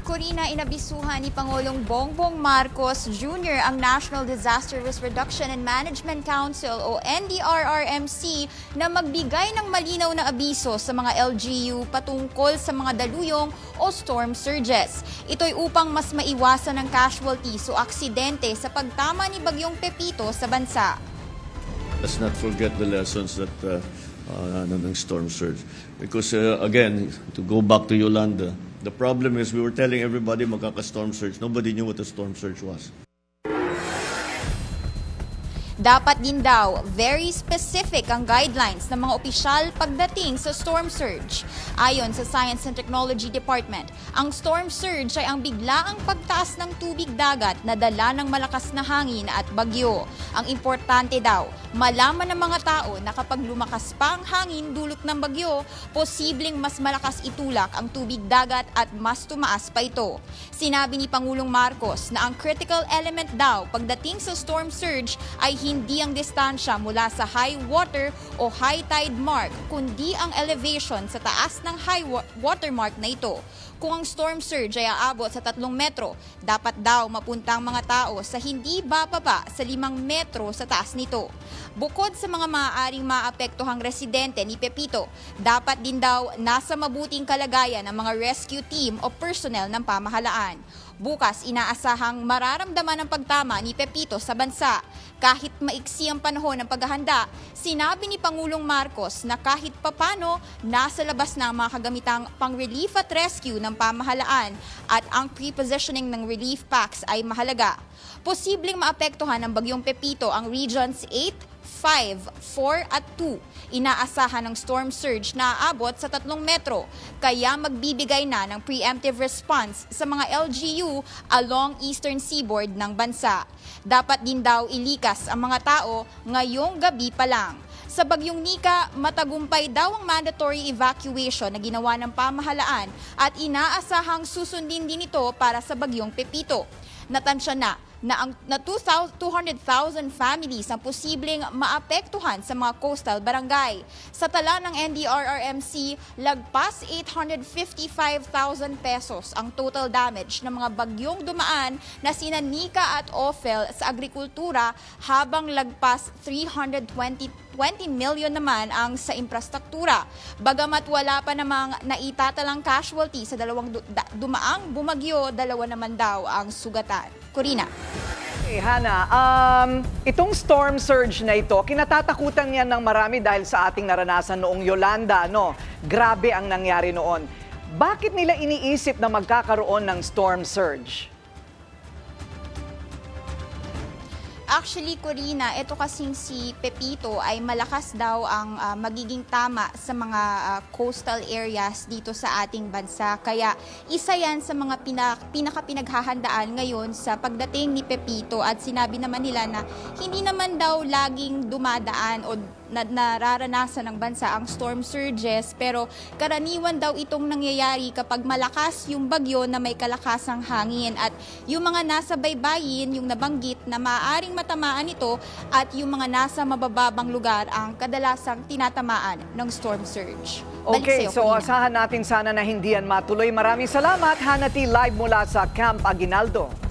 Corina, inabisuhan ni Pangulong Bongbong Marcos Jr. ang National Disaster Risk Reduction and Management Council o NDRRMC na magbigay ng malinaw na abiso sa mga LGU patungkol sa mga daluyong o storm surges. Ito'y upang mas maiwasan ng casualties o aksidente sa pagtama ni Bagyong Pepito sa bansa. Let's not forget the lessons that ng storm surge. Because again, to go back to Yolanda, the problem is we were telling everybody magkaka-storm surge. Nobody knew what a storm surge was. Dapat din daw, very specific ang guidelines ng mga opisyal pagdating sa storm surge. Ayon sa Science and Technology Department, ang storm surge ay ang biglaang pagtaas ng tubig dagat na dala ng malakas na hangin at bagyo. Ang importante daw, malaman ng mga tao na kapag lumakas pa ang hangin dulot ng bagyo, posibleng mas malakas itulak ang tubig dagat at mas tumaas pa ito. Sinabi ni Pangulong Marcos na ang critical element daw pagdating sa storm surge ay hindi ang distansya mula sa high water o high tide mark, kundi ang elevation sa taas ng high water mark na ito. Kung ang storm surge ay aabot sa 3 metro, dapat daw mapunta ang mga tao sa hindi bababa sa 5 metro sa taas nito. Bukod sa mga maaaring maapektuhang residente ni Pepito, dapat din daw nasa mabuting kalagayan ng mga rescue team o personnel ng pamahalaan. Bukas, inaasahang mararamdaman ang pagtama ni Pepito sa bansa. Kahit maiksi ang panahon ng paghahanda, sinabi ni Pangulong Marcos na kahit papano, nasa labas na ang mga kagamitang pang-relief at rescue ng pamahalaan at ang pre-positioning ng relief packs ay mahalaga. Posibleng maapektuhan ng Bagyong Pepito ang Regions 8, 5, 4 at 2. Inaasahan ng storm surge na aabot sa 3 metro, kaya magbibigay na ng preemptive response sa mga LGU along eastern seaboard ng bansa. Dapat din daw ilikas ang mga tao ngayong gabi pa lang. Sa Bagyong Nika, matagumpay daw ang mandatory evacuation na ginawa ng pamahalaan at inaasahang susundin din ito para sa Bagyong Pepito. Natansya na 200,000 families ang posibleng maapektuhan sa mga coastal barangay. Sa tala ng NDRRMC, lagpas 855,000 pesos ang total damage ng mga bagyong dumaan na sina Nika at Ophel sa agrikultura, habang lagpas 320 million naman ang sa infrastruktura. Bagamat wala pa namang naitatalang casualty sa dalawang dumaang bumagyo, 2 naman daw ang sugatan. Corina. Hey, Hana, itong storm surge na ito, kinatatakutan yan ng marami dahil sa ating naranasan noong Yolanda, no? Grabe ang nangyari noon. Bakit nila iniisip na magkakaroon ng storm surge? Actually, Corina, ito kasing si Pepito ay malakas daw ang magiging tama sa mga coastal areas dito sa ating bansa. Kaya isa yan sa mga pinaka-pinaghahandaan ngayon sa pagdating ni Pepito, at sinabi naman nila na hindi naman daw laging dumadaan o nararanasan ng bansa ang storm surges, pero karaniwan daw itong nangyayari kapag malakas yung bagyo na may kalakasang hangin, at yung mga nasa baybayin, yung nabanggit na maaaring matamaan ito, at yung mga nasa mabababang lugar ang kadalasang tinatamaan ng storm surge. Okay, so asahan natin sana na hindi yan matuloy. Maraming salamat, Hannah T. Live mula sa Camp Aguinaldo.